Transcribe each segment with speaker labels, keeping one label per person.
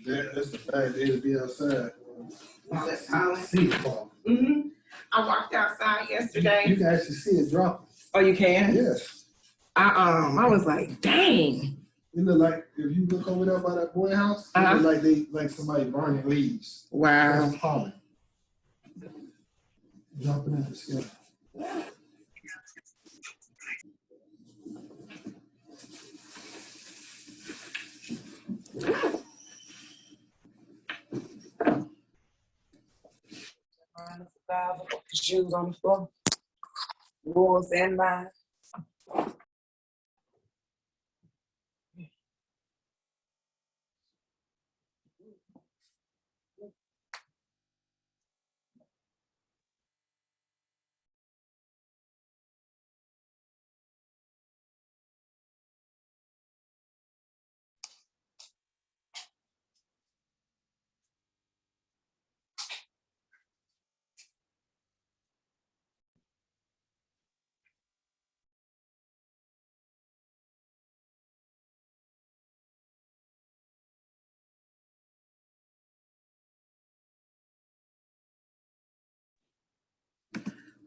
Speaker 1: That's the bad day to be outside.
Speaker 2: Oh, that's Holland.
Speaker 1: See it fall.
Speaker 2: I walked outside yesterday.
Speaker 1: You can actually see it dropping.
Speaker 2: Oh, you can?
Speaker 1: Yes.
Speaker 2: I was like, dang.
Speaker 1: It look like if you look over there by that boy house, it look like somebody burning leaves.
Speaker 2: Wow.
Speaker 1: That's pollen. Jumping in the sky.
Speaker 2: Shoes on the floor. Yours and mine.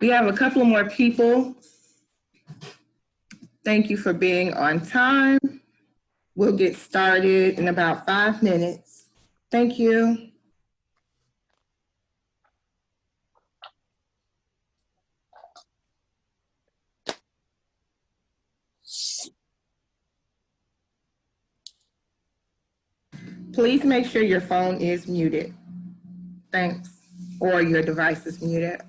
Speaker 2: We have a couple more people. Thank you for being on time. We'll get started in about 5 minutes. Thank you. Please make sure your phone is muted. Thanks. Or your device is muted.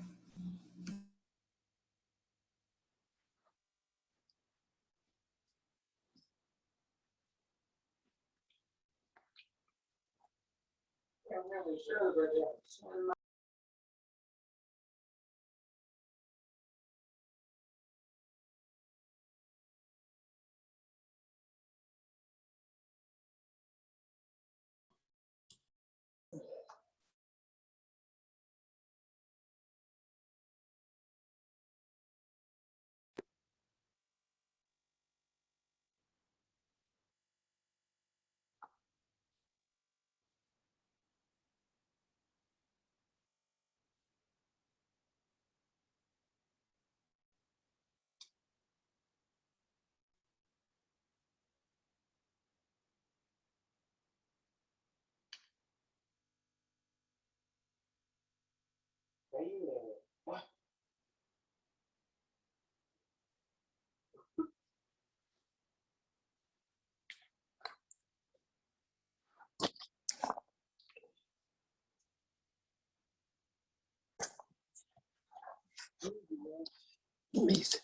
Speaker 3: Amazing.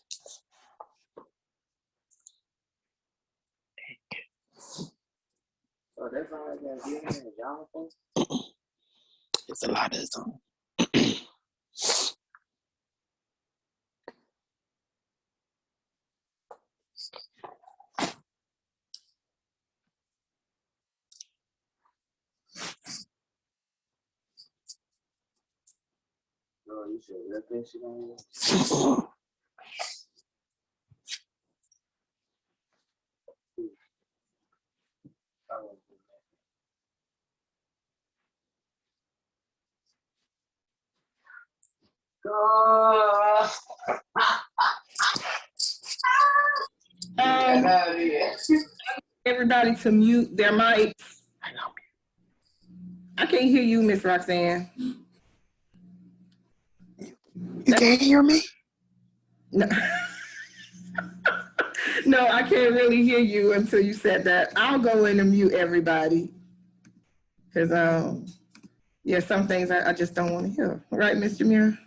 Speaker 2: So that's all I got to do, y'all.
Speaker 3: It's a lot of some.
Speaker 2: Oh, you should let that shit on you. Everybody to mute their mics. I can't hear you, Miss Roxanne.
Speaker 3: You can't hear me?
Speaker 2: No. No, I can't really hear you until you said that. I'll go in and mute everybody. Because, yeah, some things I just don't want to hear. Right, Mr. Jamira?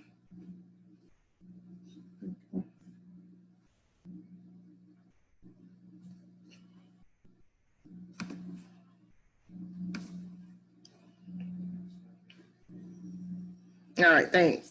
Speaker 2: All right, thanks.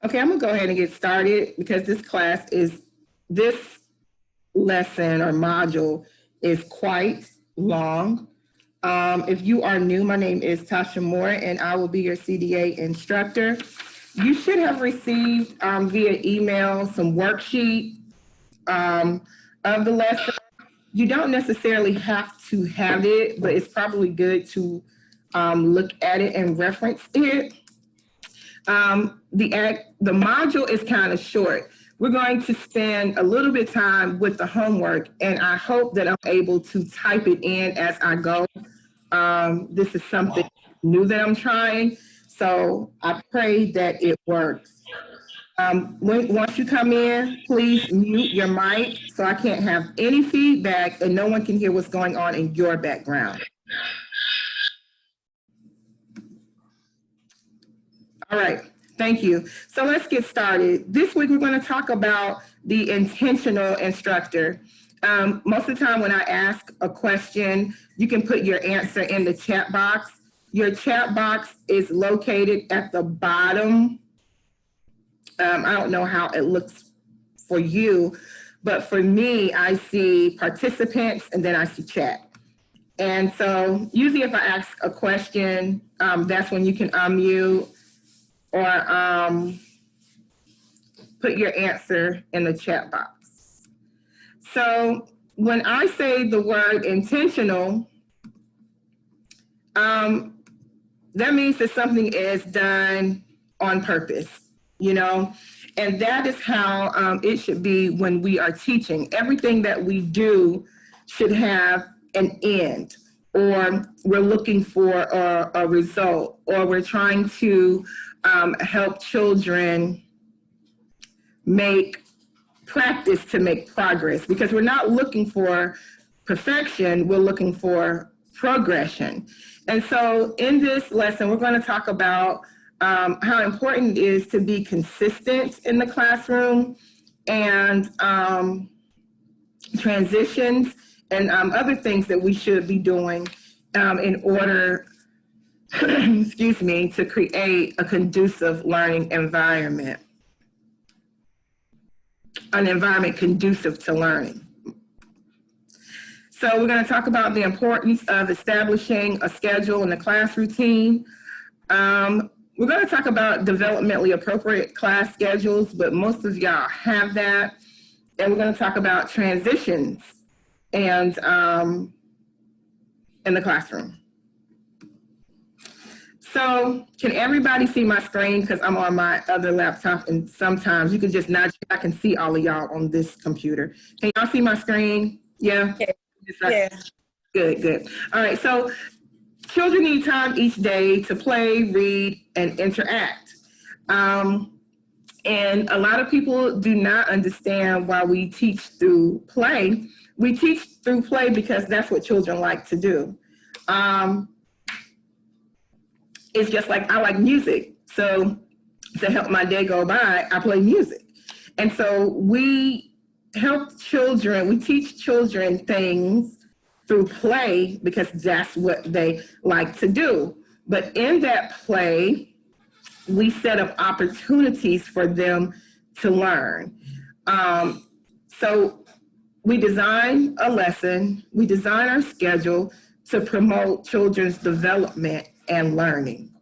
Speaker 2: Okay, I'm gonna go ahead and get started because this lesson or module is quite long. If you are new, my name is Tasha Moore and I will be your CDA instructor. You should have received via email some worksheet of the lesson. You don't necessarily have to have it, but it's probably good to look at it and reference it. The module is kind of short. We're going to spend a little bit of time with the homework, and I hope that I'm able to type it in as I go. This is something new that I'm trying, so I pray that it works. Once you come in, please mute your mic so I can't have any feedback and no one can hear what's going on in your background. All right, thank you. So let's get started. This week, we're going to talk about the intentional instructor. Most of the time when I ask a question, you can put your answer in the chat box. Your chat box is located at the bottom. I don't know how it looks for you, but for me, I see participants and then I see chat. And so usually if I ask a question, that's when you can unmute or put your answer in the chat box. So when I say the word intentional, that means that something is done on purpose, you know, and that is how it should be when we are teaching. Everything that we do should have an end, or we're looking for a result, or we're trying to help children practice to make progress, because we're not looking for perfection, we're looking for progression. And so in this lesson, we're going to talk about how important it is to be consistent in the classroom, and transitions and other things that we should be doing in order, excuse me, to create a conducive learning environment, an environment conducive to learning. So we're going to talk about the importance of establishing a schedule and a class routine. We're going to talk about developmentally appropriate class schedules, but most of y'all have that. And we're going to talk about transitions and in the classroom. So can everybody see my screen? Because I'm on my other laptop, and sometimes you can just nudge. I can see all of y'all on this computer. Can y'all see my screen? Yeah?
Speaker 4: Yeah.
Speaker 2: Good, good. All right, so children need time each day to play, read, and interact. And a lot of people do not understand why we teach through play. We teach through play because that's what children like to do. It's just like I like music. So to help my day go by, I play music. And so we help children, we teach children things through play because that's what they like to do. But in that play, we set up opportunities for them to learn. So we design a lesson, we design our schedule to promote children's development and learning.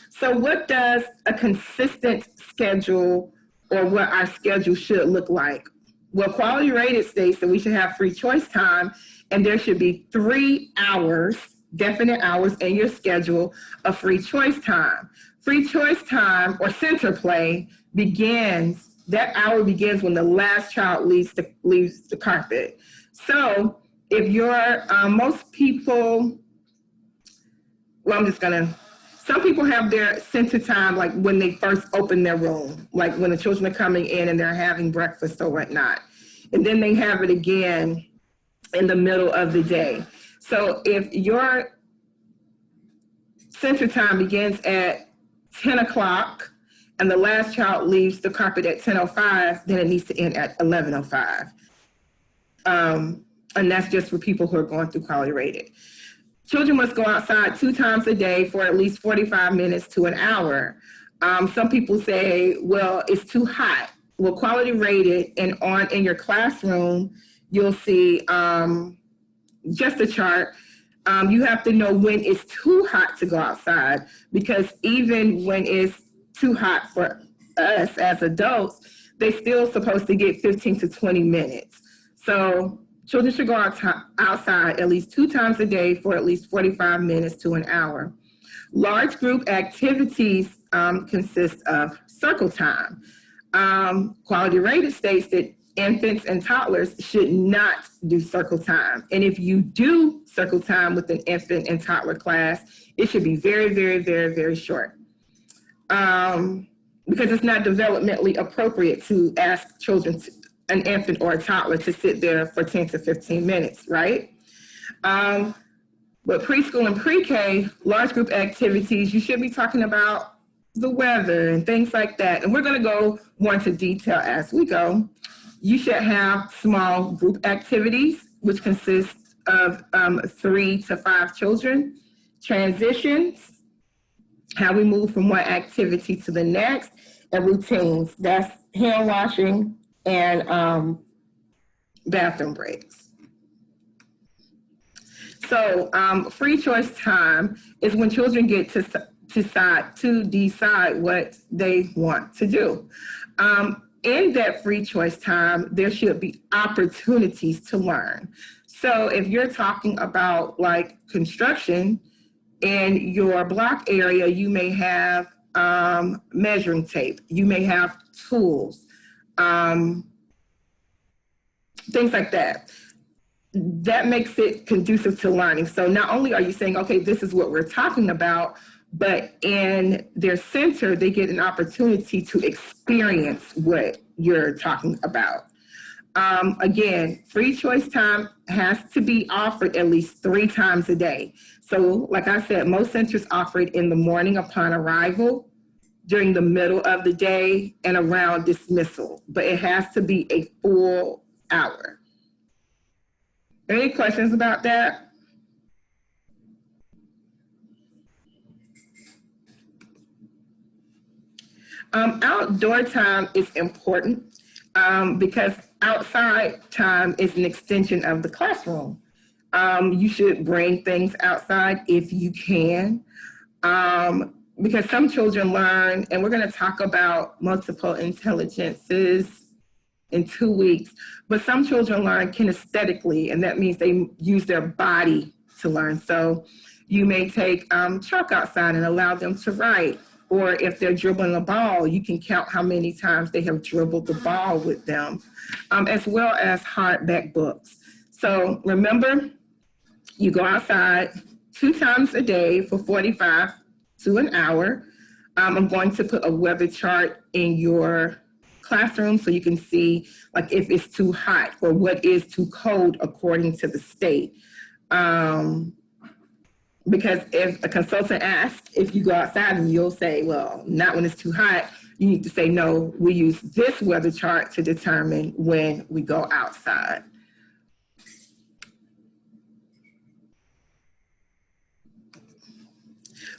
Speaker 2: So what does a consistent schedule, or what our schedule should look like? Well, Quality Rated states that we should have free choice time, and there should be 3 hours, definite hours in your schedule of free choice time. Free choice time, or center play, begins, that hour begins when the last child leaves the carpet. So if you're, most people, well, some people have their center time like when they first open their room, like when the children are coming in and they're having breakfast or whatnot. And then they have it again in the middle of the day. So if your center time begins at 10 o'clock and the last child leaves the carpet at 10:05, then it needs to end at 11:05. And that's just for people who are going through Quality Rated. Children must go outside 2 times a day for at least 45 minutes to an hour. Some people say, well, it's too hot. Well, quality rated and in your classroom, you'll see just a chart. You have to know when it's too hot to go outside, because even when it's too hot for us as adults, they're still supposed to get 15 to 20 minutes. So children should go outside at least 2 times a day for at least 45 minutes to an hour. Large group activities consist of circle time. Quality rated states that infants and toddlers should not do circle time. And if you do circle time with an infant and toddler class, it should be very, very, very, very short. Because it's not developmentally appropriate to ask children, an infant or a toddler, to sit there for 10 to 15 minutes, right? But preschool and pre-K, large group activities, you should be talking about the weather and things like that. And we're going to go more into detail as we go. You should have small group activities, which consist of 3 to 5 children. Transitions, how we move from one activity to the next, and routines, that's hand washing and bathroom breaks. So free choice time is when children get to decide what they want to do. In that free choice time, there should be opportunities to learn. So if you're talking about like construction, in your block area, you may have measuring tape, you may have tools, things like that. That makes it conducive to learning. So not only are you saying, okay, this is what we're talking about, but in their center, they get an opportunity to experience what you're talking about. Again, free choice time has to be offered at least 3 times a day. So like I said, most centers offer it in the morning upon arrival, during the middle of the day, and around dismissal, but it has to be a full hour. Any questions about that? Outdoor time is important because outside time is an extension of the classroom. You should bring things outside if you can, because some children learn, and we're going to talk about multiple intelligences in 2 weeks, but some children learn kinesthetically, and that means they use their body to learn. So you may take chalk outside and allow them to write, or if they're dribbling a ball, you can count how many times they have dribbled the ball with them, as well as hardback books. So remember, you go outside 2 times a day for 45 to an hour. I'm going to put a weather chart in your classroom so you can see like if it's too hot or what is too cold according to the state. Because if a consultant asks if you go outside, and you'll say, well, not when it's too hot, you need to say, no, we use this weather chart to determine when we go outside.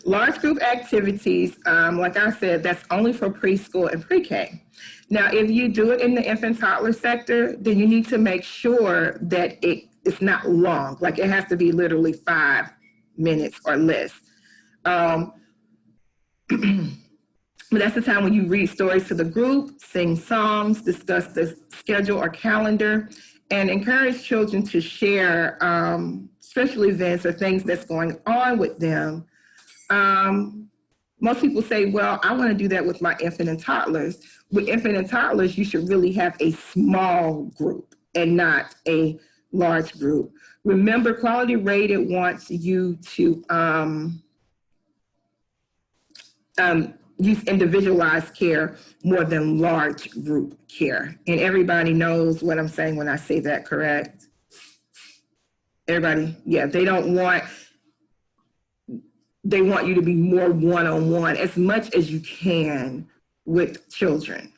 Speaker 2: Large group activities, like I said, that's only for preschool and pre-K. Now, if you do it in the infant toddler sector, then you need to make sure that it's not long, like it has to be literally 5 minutes or less. But that's the time when you read stories to the group, sing songs, discuss the schedule or calendar, and encourage children to share special events or things that's going on with them. Most people say, well, I want to do that with my infant and toddlers. With infant and toddlers, you should really have a small group and not a large group. Remember, Quality Rated wants you to use individualized care more than large group care. And everybody knows what I'm saying when I say that, correct? Everybody, yeah, they want you to be more one-on-one as much as you can with children.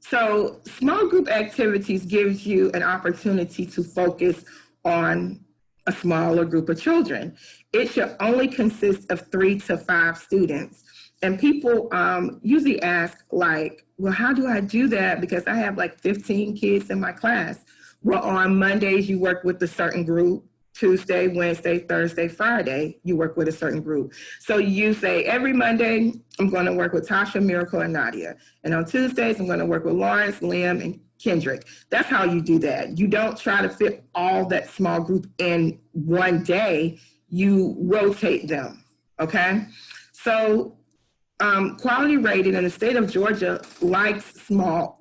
Speaker 2: So small group activities gives you an opportunity to focus on a smaller group of children. It should only consist of 3 to 5 students. And people usually ask, like, well, how do I do that? Because I have like 15 kids in my class. Well, on Mondays, you work with a certain group. Tuesday, Wednesday, Thursday, Friday, you work with a certain group. So you say, every Monday, I'm going to work with Tasha, Miracle, and Nadia. And on Tuesdays, I'm going to work with Lawrence, Liam, and Kendrick. That's how you do that. You don't try to fit all that small group in one day. You rotate them, okay? So quality rating in the state of Georgia like small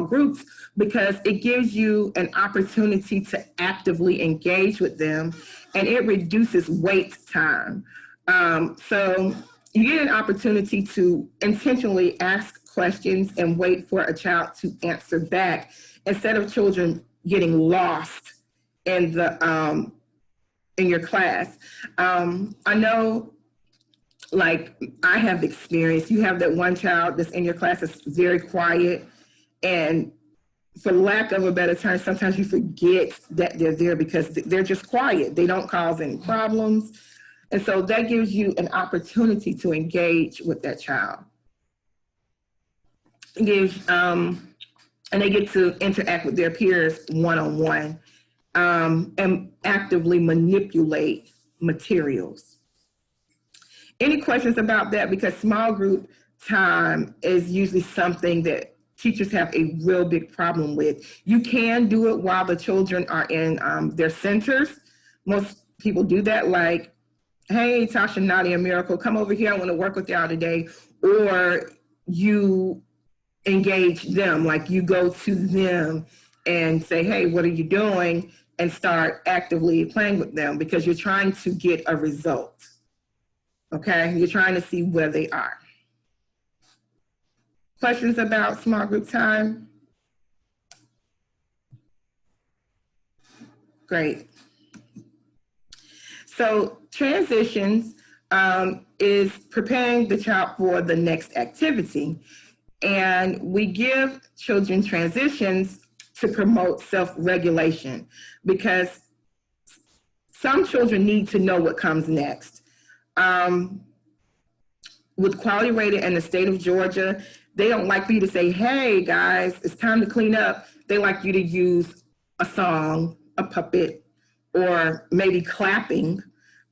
Speaker 2: groups because it gives you an opportunity to actively engage with them, and it reduces wait time. So you get an opportunity to intentionally ask questions and wait for a child to answer back instead of children getting lost in the in your class. I know, like I have experience, you have that one child that's in your class that's very quiet, and for lack of a better term, sometimes you forget that they're there because they're just quiet. They don't cause any problems. And so that gives you an opportunity to engage with that child. It gives, and they get to interact with their peers one-on-one and actively manipulate materials. Any questions about that? Because small group time is usually something that teachers have a real big problem with. You can do it while the children are in their centers. Most people do that, like, hey, Tasha, Nadia, Miracle, come over here, I want to work with y'all today. Or you engage them, like you go to them and say, hey, what are you doing? And start actively playing with them because you're trying to get a result. Okay, you're trying to see where they are. Questions about small group time? Great. So transitions is preparing the child for the next activity. And we give children transitions to promote self-regulation because some children need to know what comes next. With Quality Rated in the state of Georgia, they don't like for you to say, hey guys, it's time to clean up. They like you to use a song, a puppet, or maybe clapping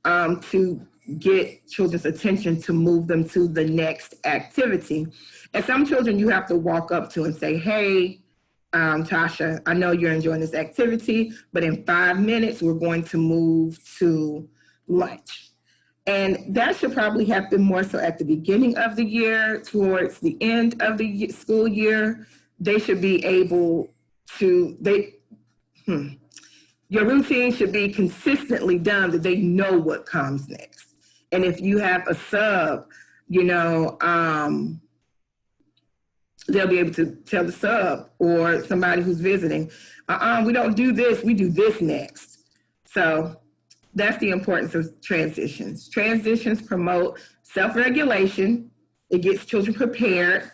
Speaker 2: to get children's attention to move them to the next activity. And some children you have to walk up to and say, hey, Tasha, I know you're enjoying this activity, but in 5 minutes, we're going to move to lunch. And that should probably happen more so at the beginning of the year, towards the end of the school year. They should be able to, your routine should be consistently done that they know what comes next. And if you have a sub, they'll be able to tell the sub or somebody who's visiting, we don't do this, we do this next. So that's the importance of transitions. Transitions promote self-regulation. It gets children prepared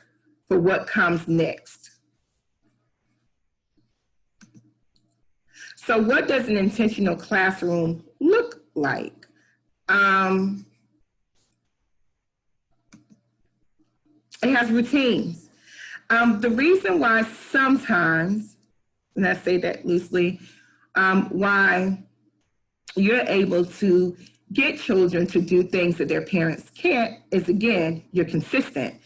Speaker 2: for what comes next. So what does an intentional classroom look like? It has routines. The reason why sometimes, and I say that loosely, why you're able to get children to do things that their parents can't is, again, you're consistent.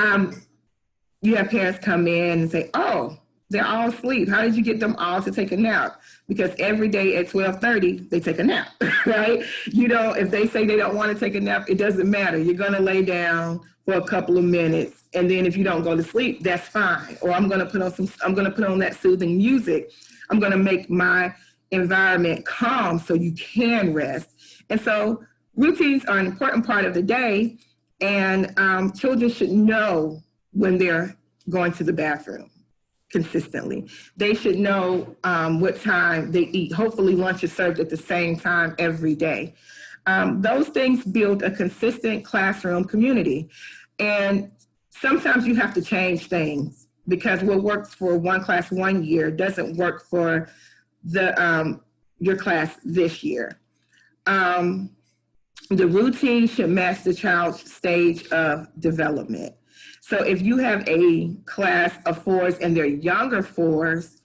Speaker 2: You have parents come in and say, oh, they're all asleep. How did you get them all to take a nap? Because every day at 12:30, they take a nap, right? If they say they don't want to take a nap, it doesn't matter. You're going to lay down for a couple of minutes. And then if you don't go to sleep, that's fine. Or I'm going to put on that soothing music. I'm going to make my environment calm so you can rest. And so routines are an important part of the day, and children should know when they're going to the bathroom consistently. They should know what time they eat. Hopefully lunch is served at the same time every day. Those things build a consistent classroom community. And sometimes you have to change things because what works for one class 1 year doesn't work for the your class this year. The routine should match the child's stage of development. So if you have a class of 4s and they're younger 4s,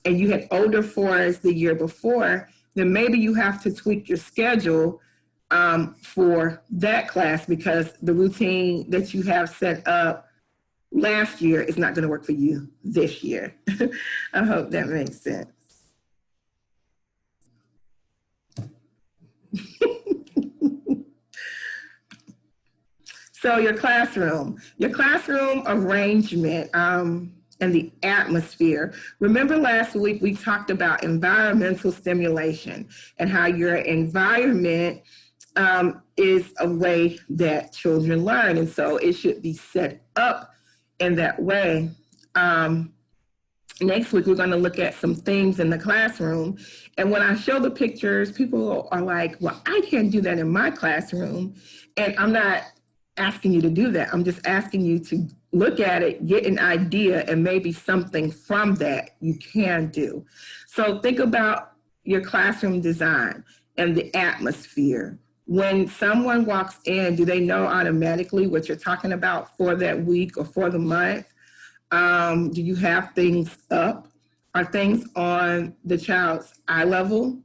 Speaker 2: and you had older 4s the year before, then maybe you have to tweak your schedule for that class, because the routine that you have set up last year is not going to work for you this year. I hope that makes sense. So your classroom arrangement and the atmosphere. Remember last week we talked about environmental stimulation and how your environment is a way that children learn. And so it should be set up in that way. Next week, we're going to look at some things in the classroom. And when I show the pictures, people are like, well, I can't do that in my classroom. And I'm not asking you to do that. I'm just asking you to look at it, get an idea, and maybe something from that you can do. So think about your classroom design and the atmosphere. When someone walks in, do they know automatically what you're talking about for that week or for the month? Do you have things up? Are things on the child's eye level?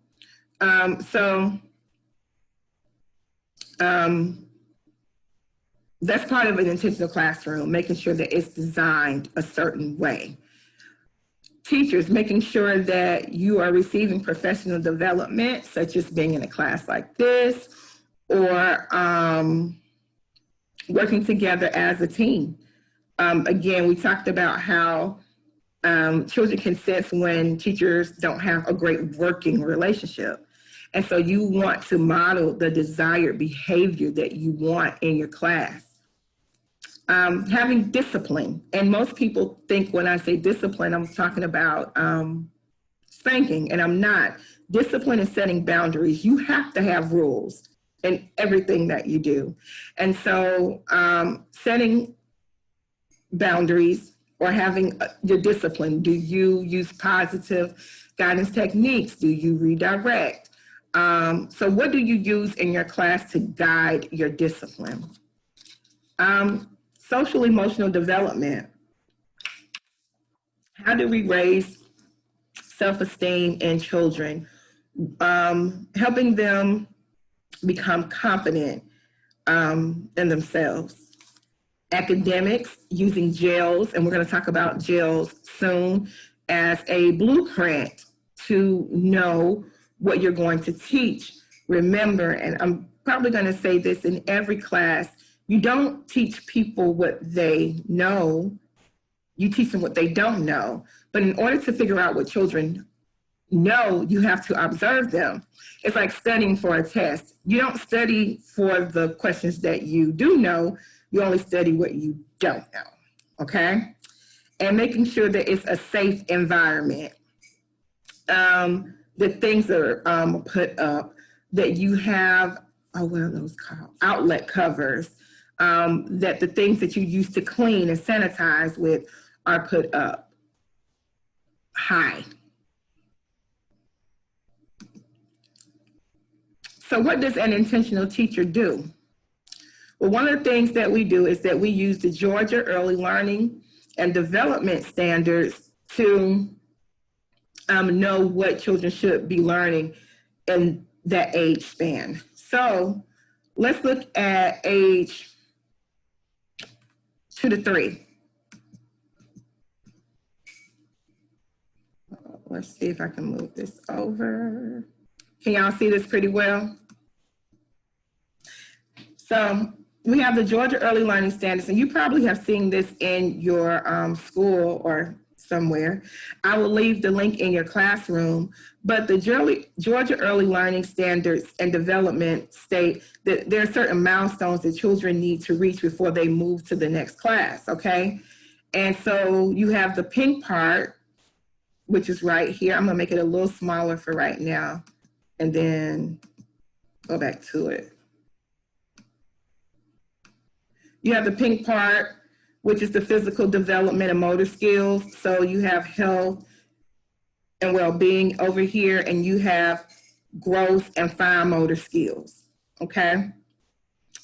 Speaker 2: That's part of an intentional classroom, making sure that it's designed a certain way. Teachers, making sure that you are receiving professional development, such as being in a class like this, or working together as a team. Again, we talked about how children can sense when teachers don't have a great working relationship. And so you want to model the desired behavior that you want in your class. Having discipline. And most people think when I say discipline, I'm talking about spanking, and I'm not. Discipline is setting boundaries. You have to have rules in everything that you do. And so setting boundaries or having your discipline. Do you use positive guidance techniques? Do you redirect? So what do you use in your class to guide your discipline? Social emotional development. How do we raise self-esteem in children? Helping them become confident in themselves. Academics, using JELS, and we're going to talk about JELS soon, as a blueprint to know what you're going to teach. Remember, and I'm probably going to say this in every class, you don't teach people what they know, you teach them what they don't know. But in order to figure out what children know, you have to observe them. It's like studying for a test. You don't study for the questions that you do know, you only study what you don't know, okay? And making sure that it's a safe environment. The things that are put up, that you have, what are those called? Outlet covers, that the things that you use to clean and sanitize with are put up high. So what does an intentional teacher do? Well, one of the things that we do is that we use the Georgia Early Learning and Development Standards to know what children should be learning in that age span. So let's look at age 2 to 3. Let's see if I can move this over. Can y'all see this pretty well? So we have the Georgia Early Learning Standards, and you probably have seen this in your school or somewhere. I will leave the link in your classroom, but the Georgia Early Learning Standards and Development state that there are certain milestones that children need to reach before they move to the next class, okay? And so you have the pink part, which is right here. I'm gonna make it a little smaller for right now, and then go back to it. You have the pink part, which is the physical development and motor skills. So you have health and well-being over here, and you have growth and fine motor skills, okay?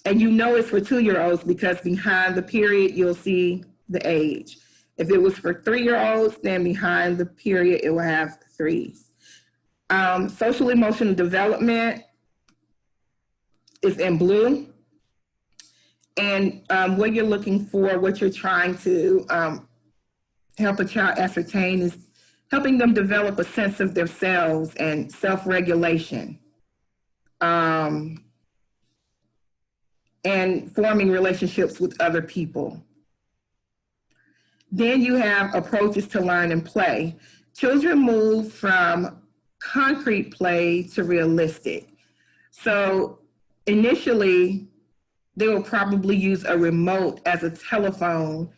Speaker 2: And you know it's for 2-year-olds because behind the period, you'll see the age. If it was for 3-year-olds, then behind the period, it will have 3s. Social emotional development is in blue. And what you're looking for, what you're trying to help a child ascertain is helping them develop a sense of themselves and self-regulation, and forming relationships with other people. Then you have approaches to learn and play. Children move from concrete play to realistic. So initially, they will probably use a remote as a telephone.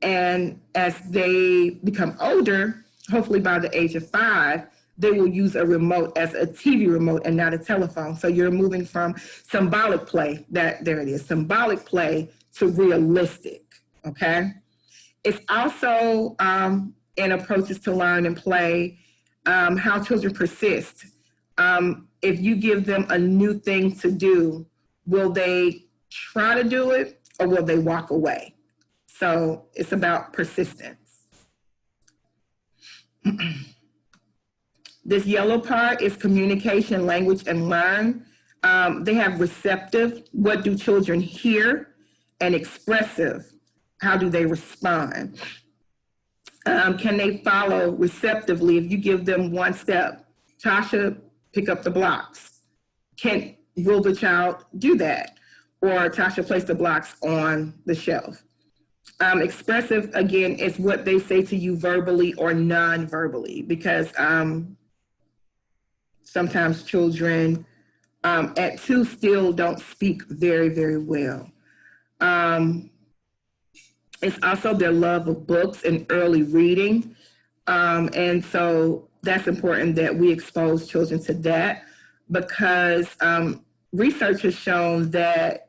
Speaker 2: And as they become older, hopefully by the age of 5, they will use a remote as a TV remote and not a telephone. So you're moving from symbolic play, there it is, symbolic play to realistic, okay? It's also in approaches to learn and play, how children persist. If you give them a new thing to do, will they try to do it or will they walk away? So it's about persistence. This yellow part is communication, language, and learn. They have receptive, what do children hear, and expressive, how do they respond? Can they follow receptively if you give them one step? Tasha, pick up the blocks. Will the child do that? Or Tasha, place the blocks on the shelf. Expressive, again, is what they say to you verbally or non-verbally, because sometimes children at 2 still don't speak very, very well. It's also their love of books and early reading. And so that's important that we expose children to that, because research has shown that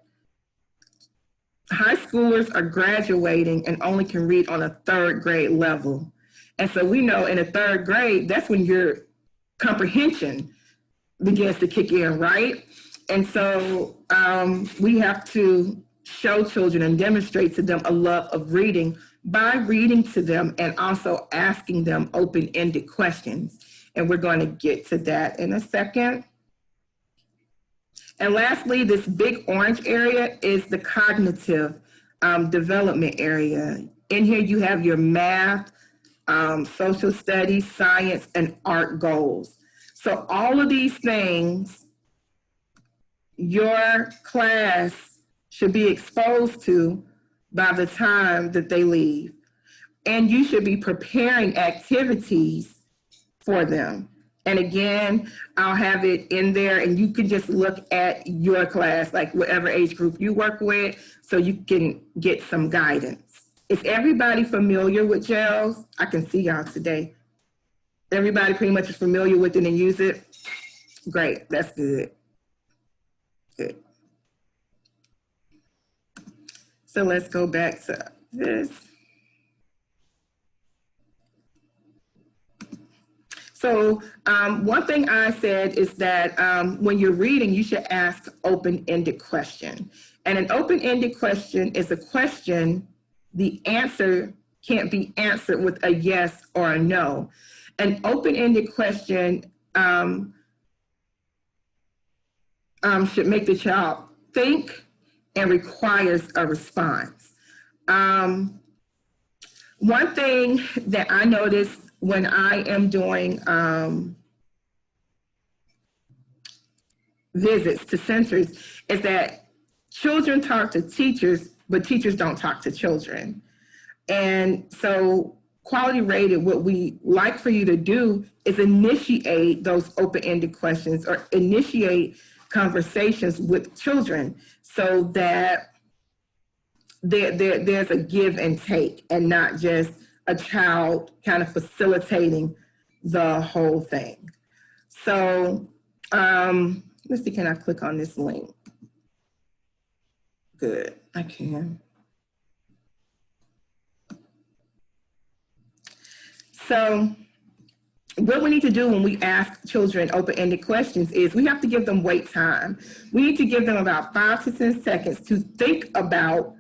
Speaker 2: high schoolers are graduating and only can read on a 3rd grade level. And so we know in a 3rd grade, that's when your comprehension begins to kick in, right? And so we have to show children and demonstrate to them a love of reading by reading to them and also asking them open-ended questions. And we're going to get to that in a second. And lastly, this big orange area is the cognitive development area. In here, you have your math, social studies, science, and art goals. So all of these things, your class should be exposed to by the time that they leave. And you should be preparing activities for them. And again, I'll have it in there and you can just look at your class, like whatever age group you work with, so you can get some guidance. Is everybody familiar with GELS? I can see y'all today. Everybody pretty much is familiar with it and use it? Great, that's good. Good. So let's go back to this. So one thing I said is that when you're reading, you should ask open-ended question. And an open-ended question is a question, the answer can't be answered with a yes or a no. An open-ended question should make the child think and requires a response. One thing that I noticed when I am doing visits to centers is that children talk to teachers, but teachers don't talk to children. And so Quality Rated, what we like for you to do is initiate those open-ended questions or initiate conversations with children so that there's a give and take and not just a child kind of facilitating the whole thing. So let's see, can I click on this link? Good, I can. So what we need to do when we ask children open-ended questions is we have to give them wait time. We need to give them about 5 to 10 seconds to think about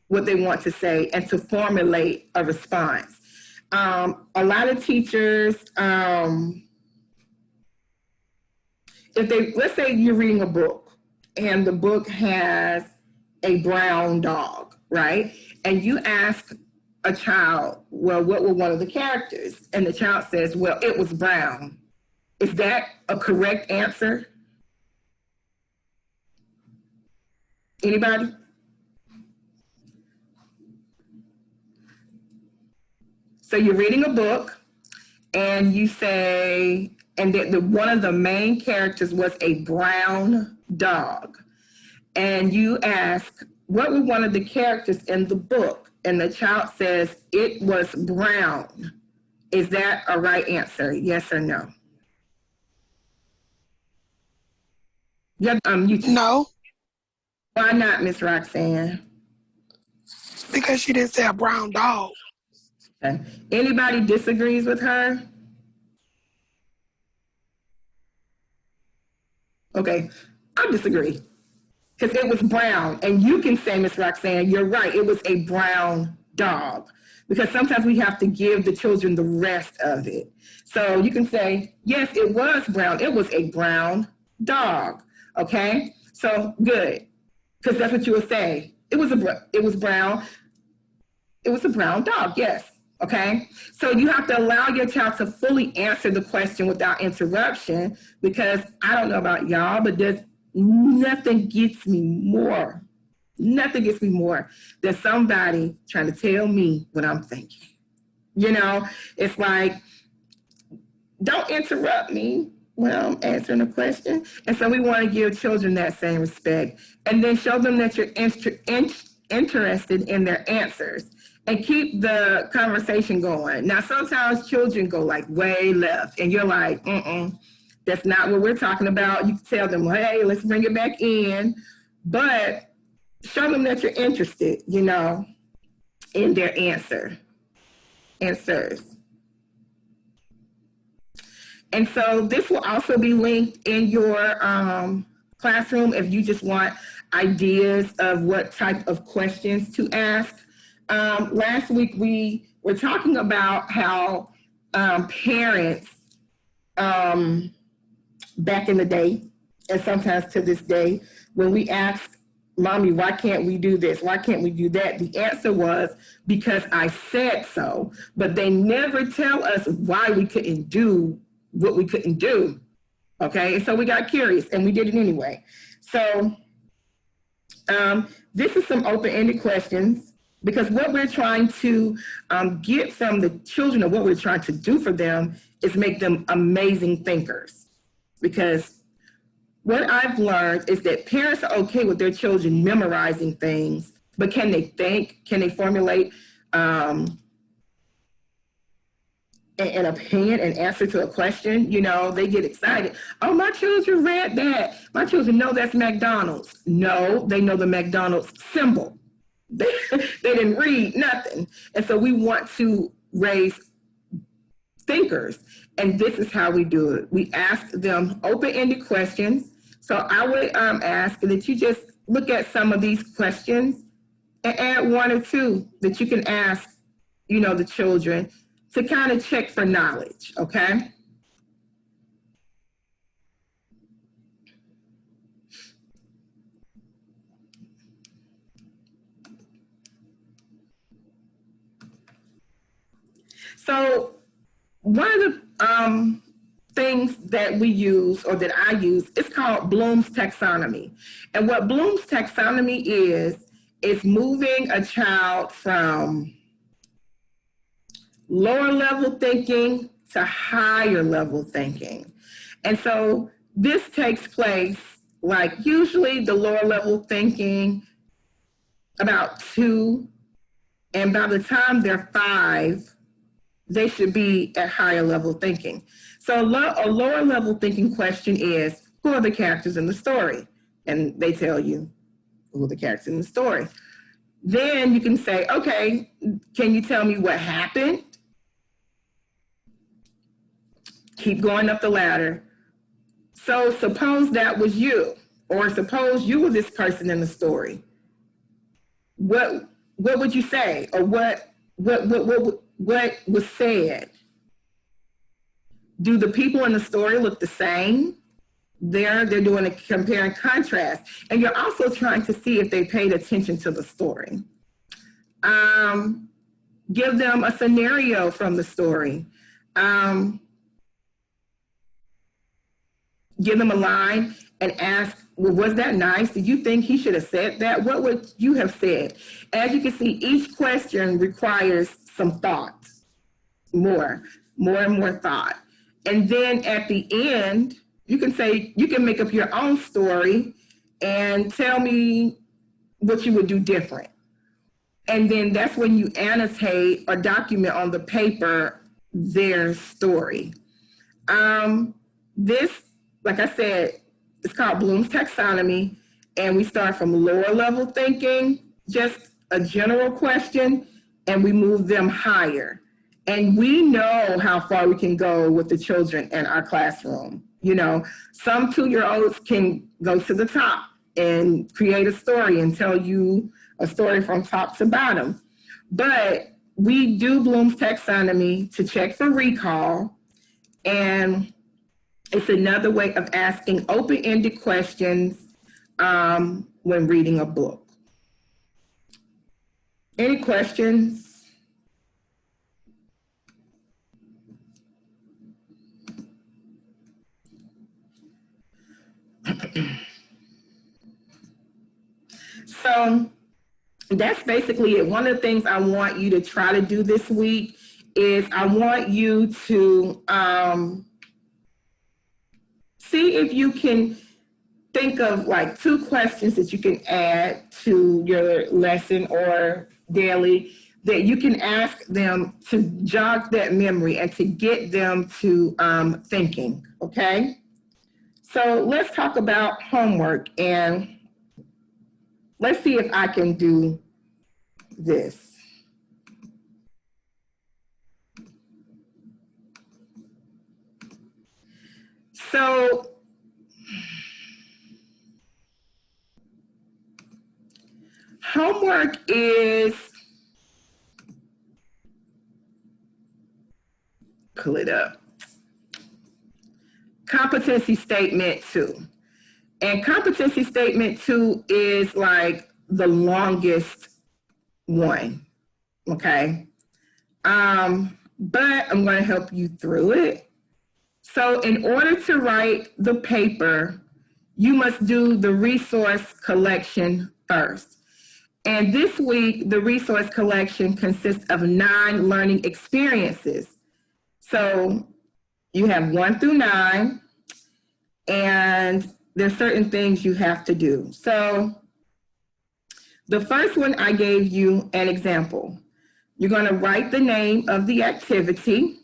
Speaker 2: what they want to say and to formulate a response. A lot of teachers, let's say you're reading a book and the book has a brown dog, right? And you ask a child, well, what were one of the characters? And the child says, well, it was brown. Is that a correct answer? Anybody? So you're reading a book and you say, and one of the main characters was a brown dog. And you ask, what were one of the characters in the book? And the child says, it was brown. Is that a right answer? Yes or no? Yeah,
Speaker 3: No,
Speaker 2: why not, Miss Roxanne?
Speaker 3: because she didn't say a brown dog.
Speaker 2: Okay. Anybody disagrees with her? Okay, I disagree. Because it was brown. And you can say, Miss Roxanne, you're right, it was a brown dog. Because sometimes we have to give the children the rest of it. So you can say, yes, it was brown. It was a brown dog. Okay? So good. Because that's what you would say. It was brown. It was a brown dog, yes. Okay? So you have to allow your child to fully answer the question without interruption, because I don't know about y'all, but nothing gets me more than somebody trying to tell me what I'm thinking. You know, it's like, don't interrupt me when I'm answering a question. And so we want to give children that same respect, and then show them that you're interested in their answers, and keep the conversation going. Now, sometimes children go like way left, and you're like, that's not what we're talking about. You can tell them, hey, let's bring it back in, but show them that you're interested, you know, in their answers. And so this will also be linked in your classroom if you just want ideas of what type of questions to ask. Last week, we were talking about how parents back in the day, and sometimes to this day, when we ask, Mommy, why can't we do this? Why can't we do that? The answer was, because I said so. But they never tell us why we couldn't do what we couldn't do. Okay, and so we got curious and we did it anyway. So this is some open-ended questions, because what we're trying to get from the children, or what we're trying to do for them, is make them amazing thinkers. Because what I've learned is that parents are okay with their children memorizing things, but can they think? Can they formulate an opinion and answer to a question? You know, they get excited. Oh, my children read that. My children know that's McDonald's. No, they know the McDonald's symbol. They didn't read nothing. And so we want to raise thinkers. And this is how we do it. We ask them open-ended questions. So I would ask that you just look at some of these questions and add 1 or 2 that you can ask, you know, the children to kind of check for knowledge, okay? So one of the things that we use, or that I use, it's called Bloom's taxonomy. And what Bloom's taxonomy is moving a child from lower level thinking to higher level thinking. And so this takes place, like usually the lower level thinking about 2, and by the time they're 5, they should be at higher level thinking. So a lower level thinking question is, who are the characters in the story? And they tell you who are the characters in the story. Then you can say, okay, can you tell me what happened? keep going up the ladder. So suppose that was you, or suppose you were this person in the story. What would you say, or what was said? Do the people in the story look the same? They're doing a compare and contrast, and you're also trying to see if they paid attention to the story. Give them a scenario from the story. Give them a line and ask, well, was that nice? Did you think he should have said that? What would you have said? As you can see, each question requires some thought, more and more thought. And then at the end, you can say, you can make up your own story and tell me what you would do different. And then that's when you annotate or document on the paper their story. This, like I said, it's called Bloom's Taxonomy, and we start from lower level thinking, just a general question, and we move them higher. And we know how far we can go with the children in our classroom. You know, some 2-year-olds can go to the top and create a story and tell you a story from top to bottom. But we do Bloom's Taxonomy to check for recall, and it's another way of asking open-ended questions when reading a book. Any questions? So that's basically it. One of the things I want you to try to do this week is I want you to see if you can think of like 2 questions that you can add to your lesson or daily that you can ask them to jog that memory and to get them to thinking, okay? So let's talk about homework, and let's see if I can do this. So homework is, pull it up, competency statement 2. And competency statement 2 is like the longest one, okay? But I'm gonna help you through it. So in order to write the paper, you must do the resource collection first. And this week, the resource collection consists of 9 learning experiences. So you have 1 through 9, and there's certain things you have to do. So the first one, I gave you an example. You're gonna write the name of the activity.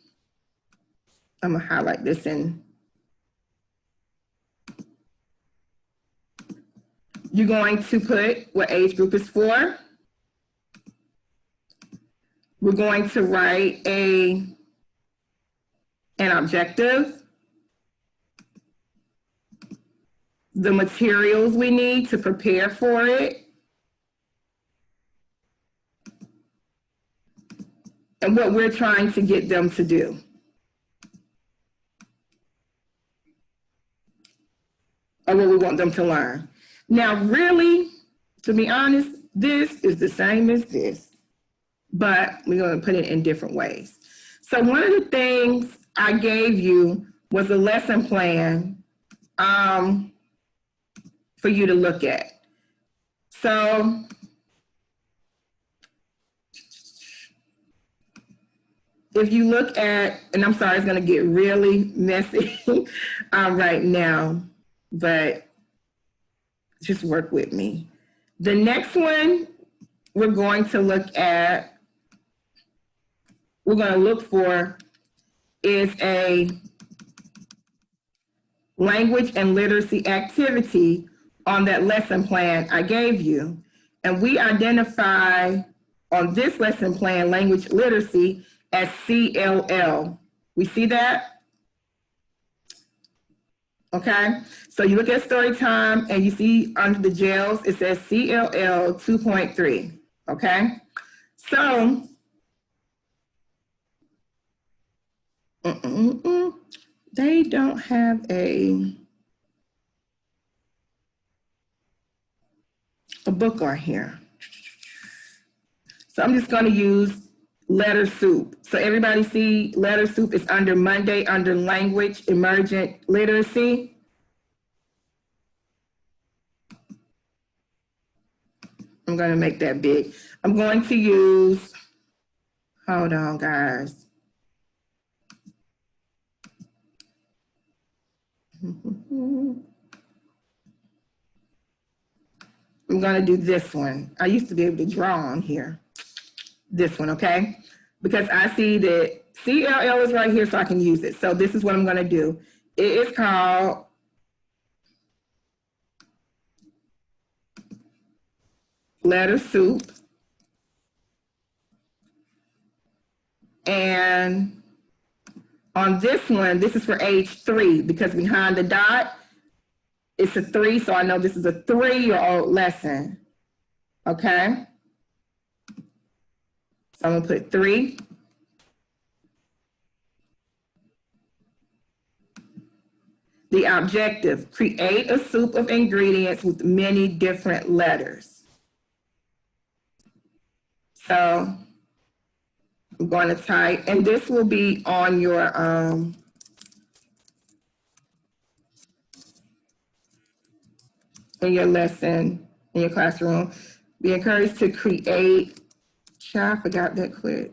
Speaker 2: I'm gonna highlight this in. You're going to put what age group is for. We're going to write an objective, the materials we need to prepare for it, and what we're trying to get them to do. Or what we want them to learn. Now, really, to be honest, this is the same as this, but we're going to put it in different ways. So one of the things I gave you was a lesson plan for you to look at. So if you look at, and I'm sorry, it's going to get really messy right now, but just work with me. The next one we're going to look for is a language and literacy activity on that lesson plan I gave you. And we identify on this lesson plan, language literacy, as CLL. We see that? Okay, so you look at story time and you see under the jails, it says CLL 2.3. Okay, so they don't have a book on here. So I'm just going to use Letter Soup. So everybody see Letter Soup is under Monday under language emergent literacy. I'm going to make that big. I'm going to use, hold on guys. I'm going to do this one. I used to be able to draw on here. This one, okay? Because I see that CLL is right here, so I can use it. So this is what I'm going to do. It is called Letter Soup. And on this one, this is for age 3 because behind the dot, it's a 3, so I know this is a 3-year-old lesson, okay? So I'm gonna put 3. The objective, create a soup of ingredients with many different letters. So I'm going to type, and this will be on your, in your lesson, in your classroom. Be encouraged to create, I forgot that quick.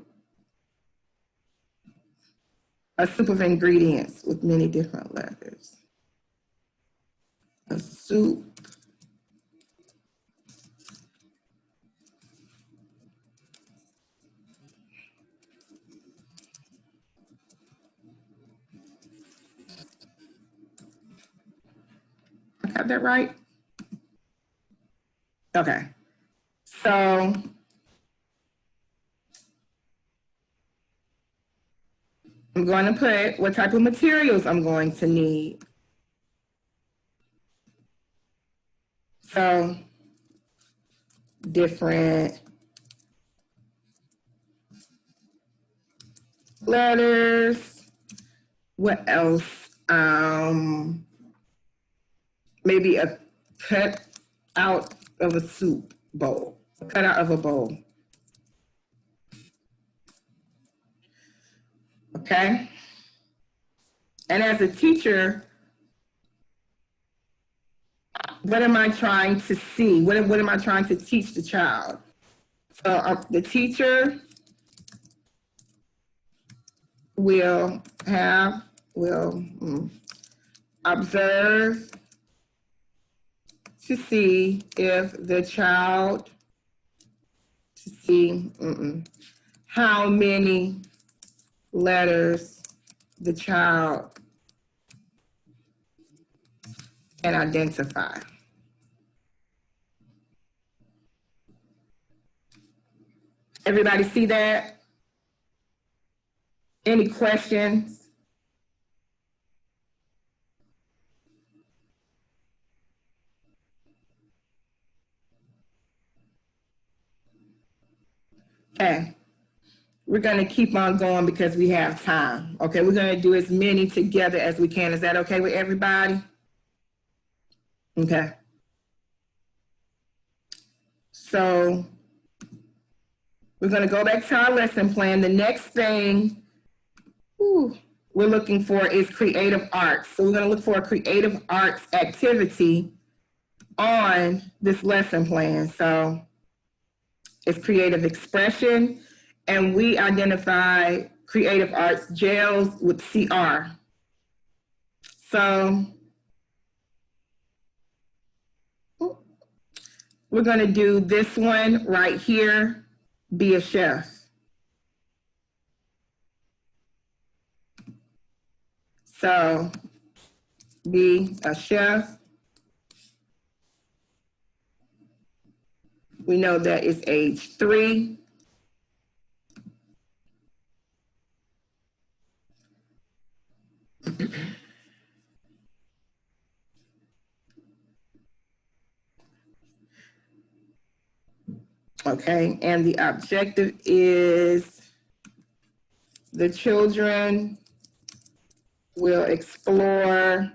Speaker 2: A soup of ingredients with many different letters. A soup. I got that right? Okay. So I'm going to put what type of materials I'm going to need. So different letters. What else? Maybe a cut out of a soup bowl, a cut out of a bowl. Okay. And as a teacher, what am I trying to see? What am I trying to teach the child? So the teacher will observe to see if the child, to see how many letters the child can identify. Everybody see that? Any questions? Okay, we're gonna keep on going because we have time. Okay, we're gonna do as many together as we can. Is that okay with everybody? Okay. So we're gonna go back to our lesson plan. The next thing we're looking for is creative arts. So we're gonna look for a creative arts activity on this lesson plan. So it's creative expression, and we identify creative arts jails with CR. So we're gonna do this one right here, be a chef. So be a chef. We know that it's age 3. Okay, and the objective is the children will explore,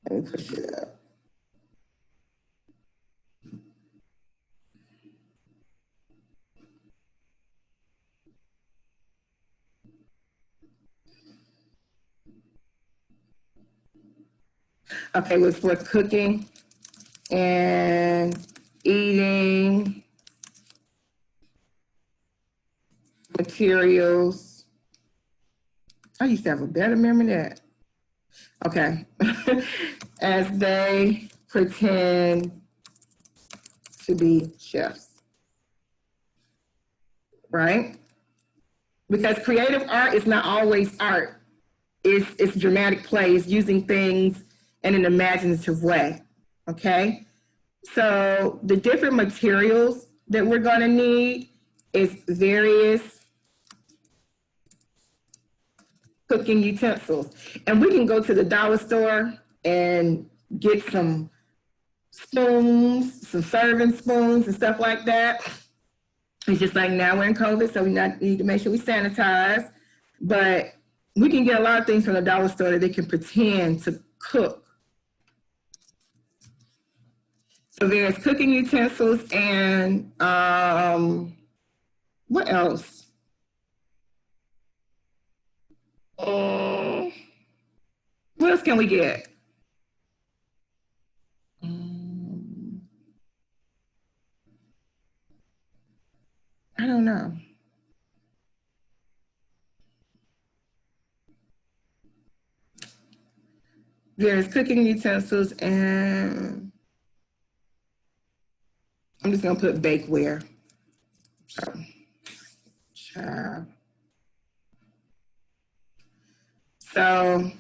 Speaker 2: let me push it up. Okay, was for cooking and eating materials. I used to have a better memory than that. Okay. As they pretend to be chefs. Right? Because creative art is not always art. It's dramatic play. It's using things in an imaginative way. Okay? So the different materials that we're gonna need is various cooking utensils. And we can go to the dollar store and get some spoons, some serving spoons and stuff like that. It's just like now we're in COVID, so we need to make sure we sanitize. But we can get a lot of things from the dollar store that they can pretend to cook. So there's cooking utensils and what else? What else can we get? I don't know. There's cooking utensils and I'm just gonna put bakeware. So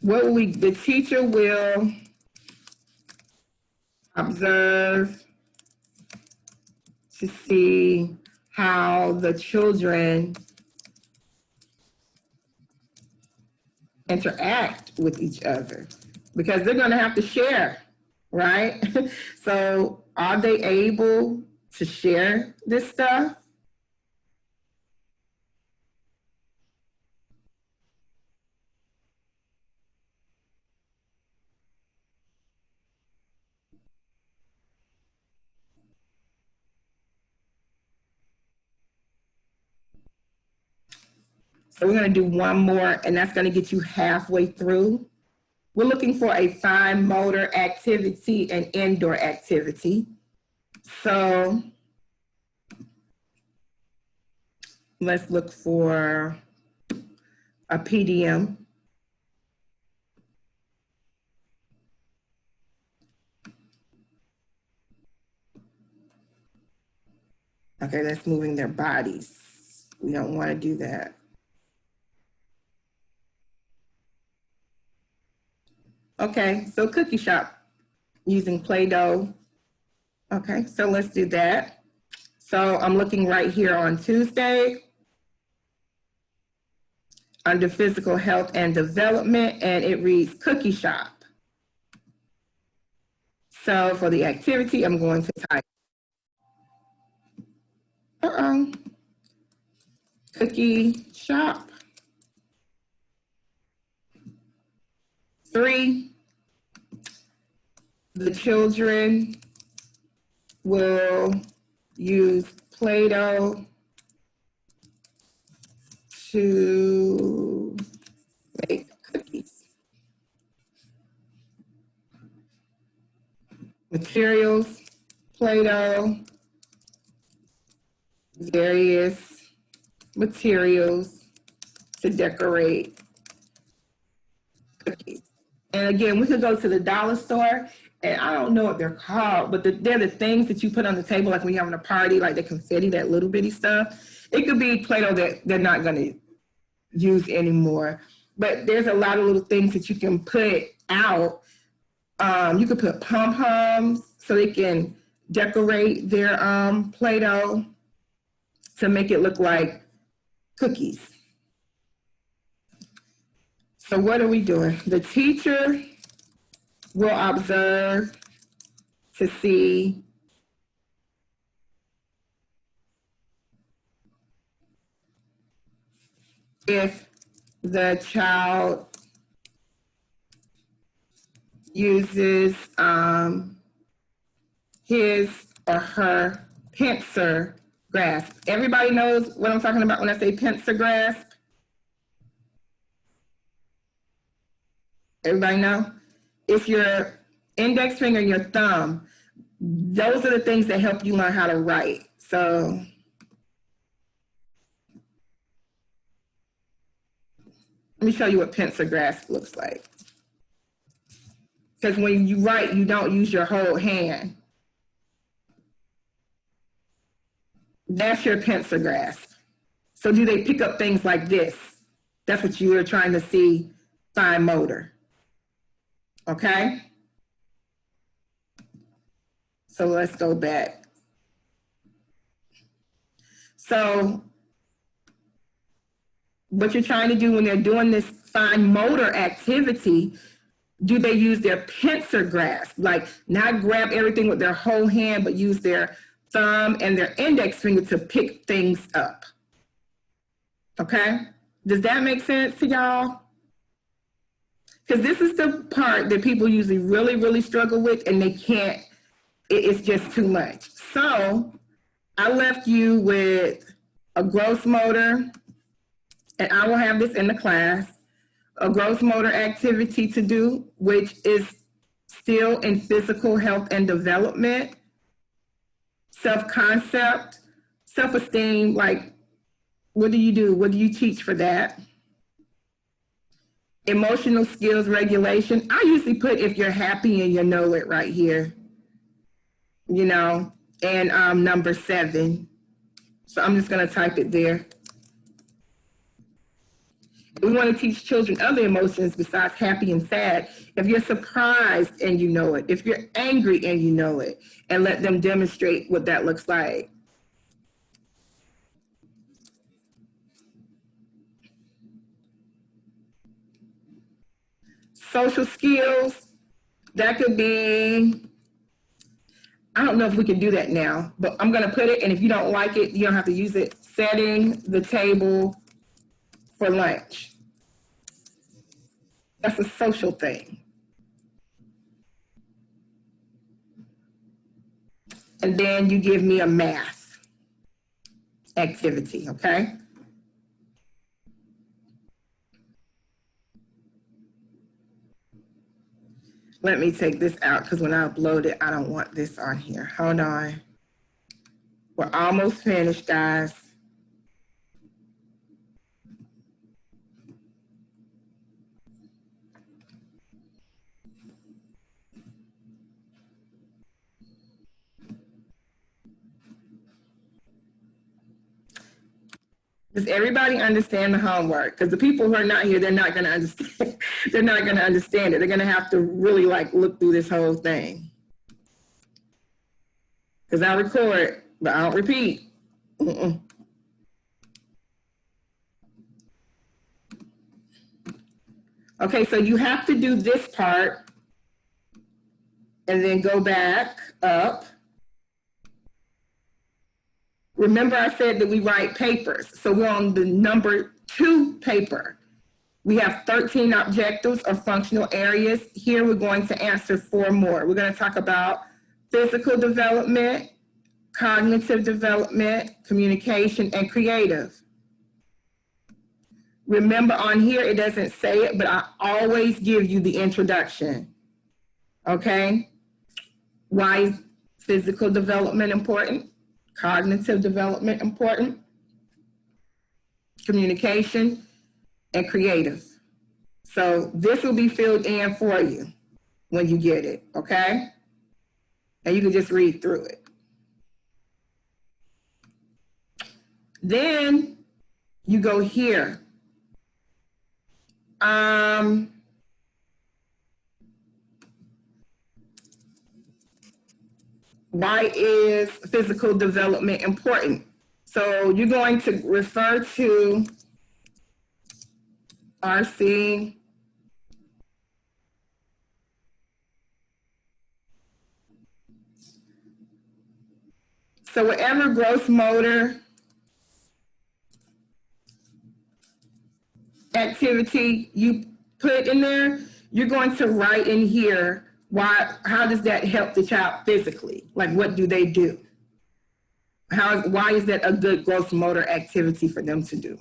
Speaker 2: what the teacher will observe to see how the children interact with each other because they're going to have to share, right? So are they able to share this stuff? So we're going to do one more, and that's going to get you halfway through. We're looking for a fine motor activity and indoor activity. So let's look for a PDM. Okay, that's moving their bodies. We don't want to do that. Okay, so cookie shop using Play-Doh. Okay, so let's do that. So I'm looking right here on Tuesday under physical health and development, and it reads cookie shop. So for the activity, I'm going to type cookie shop. 3, the children will use Play-Doh to make cookies. Materials, Play-Doh, various materials to decorate cookies. And again, we could go to the dollar store, and I don't know what they're called, but they're the things that you put on the table, like when you're having a party, like the confetti, that little bitty stuff. It could be Play-Doh that they're not going to use anymore. But there's a lot of little things that you can put out. You could put pom-poms so they can decorate their Play-Doh to make it look like cookies. So what are we doing? The teacher will observe to see if the child uses his or her pincer grasp. Everybody knows what I'm talking about when I say pincer grasp? Everybody know? It's your index finger and your thumb. Those are the things that help you learn how to write. So let me show you what pincer grasp looks like. Because when you write, you don't use your whole hand. That's your pincer grasp. So do they pick up things like this? That's what you were trying to see, fine motor. Okay? So let's go back. So what you're trying to do when they're doing this fine motor activity, do they use their pincer grasp? Like not grab everything with their whole hand, but use their thumb and their index finger to pick things up. Okay? Does that make sense to y'all? Because this is the part that people usually really, really struggle with and they can't, it's just too much. So I left you with a gross motor, and I will have this in the class, a gross motor activity to do, which is still in physical health and development, self-concept, self-esteem, like what do you do? What do you teach for that? Emotional skills regulation. I usually put if you're happy and you know it right here, you know, and number 7. So I'm just gonna type it there. We want to teach children other emotions besides happy and sad. If you're surprised and you know it, if you're angry and you know it, and let them demonstrate what that looks like. Social skills, that could be, I don't know if we can do that now, but I'm going to put it, and if you don't like it, you don't have to use it. Setting the table for lunch. That's a social thing. And then you give me a math activity, okay? Let me take this out because when I upload it, I don't want this on here. Hold on. We're almost finished, guys. Does everybody understand the homework? Because the people who are not here, they're not going to understand. They're not going to understand it. They're going to have to really like look through this whole thing. Because I record, but I don't repeat. Okay, so you have to do this part and then go back up. Remember I said that we write papers. So we're on the number 2 paper. We have 13 objectives or functional areas. Here we're going to answer 4 more. We're going to talk about physical development, cognitive development, communication, and creative. Remember on here, it doesn't say it, but I always give you the introduction. Okay? Why is physical development important? Cognitive development important, communication, and creative. So this will be filled in for you when you get it, okay? And you can just read through it. Then you go here. Why is physical development important? So you're going to refer to RC so whatever gross motor activity you put in there, you're going to write in here, how does that help the child physically? Like, what do they do? Why is that a good gross motor activity for them to do?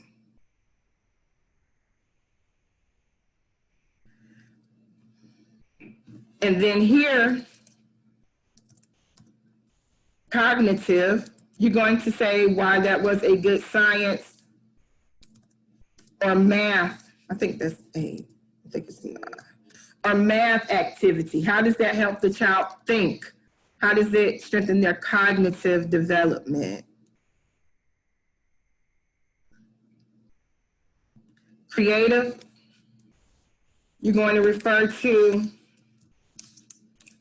Speaker 2: And then here, cognitive, you're going to say why that was a good science or math. I think that's A. I think it's not. Or math activity. How does that help the child think? How does it strengthen their cognitive development? Creative, you're going to refer to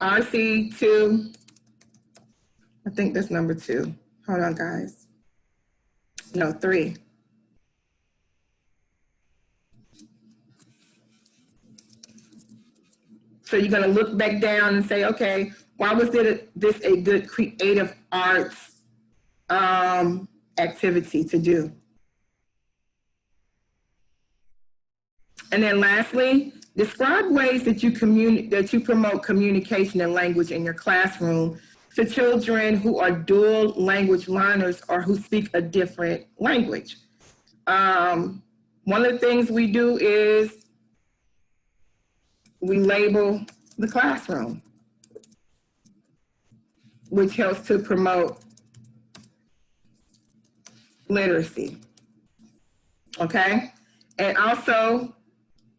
Speaker 2: RC2. I think that's number 2. Hold on, guys. No, 3. So you're going to look back down and say, okay, why was this a good creative arts activity to do? And then lastly, describe ways that you promote communication and language in your classroom to children who are dual language learners or who speak a different language. One of the things we do is we label the classroom, which helps to promote literacy, okay? And also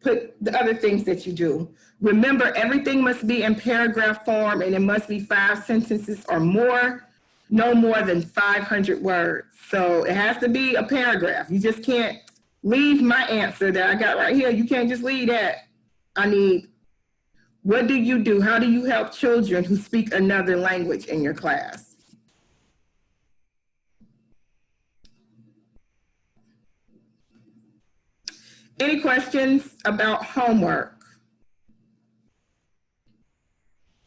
Speaker 2: put the other things that you do. Remember, everything must be in paragraph form and it must be 5 sentences or more, no more than 500 words. So it has to be a paragraph. You just can't leave my answer that I got right here. You can't just leave that. I need, what do you do? How do you help children who speak another language in your class? Any questions about homework?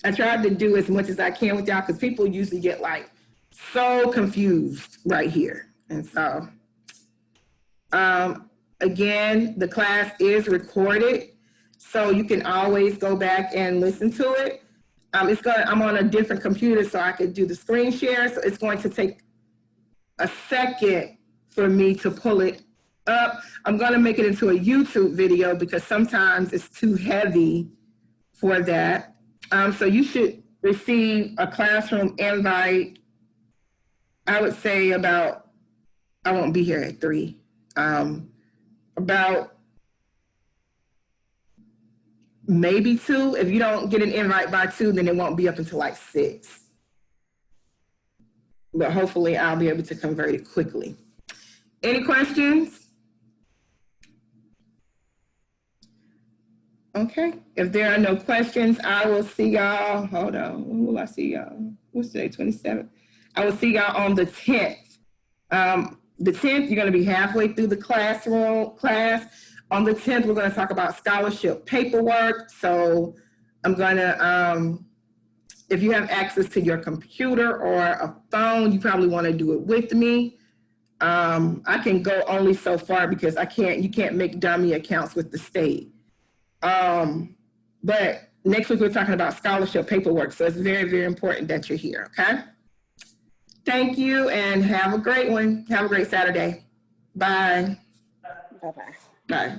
Speaker 2: I tried to do as much as I can with y'all because people usually get like so confused right here. And so, again, the class is recorded, so you can always go back and listen to it. I'm on a different computer, so I could do the screen share. So it's going to take a second for me to pull it up. I'm going to make it into a YouTube video because sometimes it's too heavy for that. So you should receive a classroom invite, I would say about, I won't be here at 3, about maybe 2. If you don't get an invite by 2, then it won't be up until like 6. But hopefully I'll be able to convert it quickly. Any questions? Okay, if there are no questions, I will see y'all, hold on, when will I see y'all? What's today, 27th? I will see y'all on the 10th. The 10th, you're gonna be halfway through the class. On the 10th, we're gonna talk about scholarship paperwork. So I'm gonna, if you have access to your computer or a phone, you probably wanna do it with me. I can go only so far because you can't make dummy accounts with the state. But next week we're talking about scholarship paperwork. So it's very, very important that you're here, okay? Thank you and have a great one. Have a great Saturday. Bye.
Speaker 3: Bye-bye.
Speaker 2: Bye.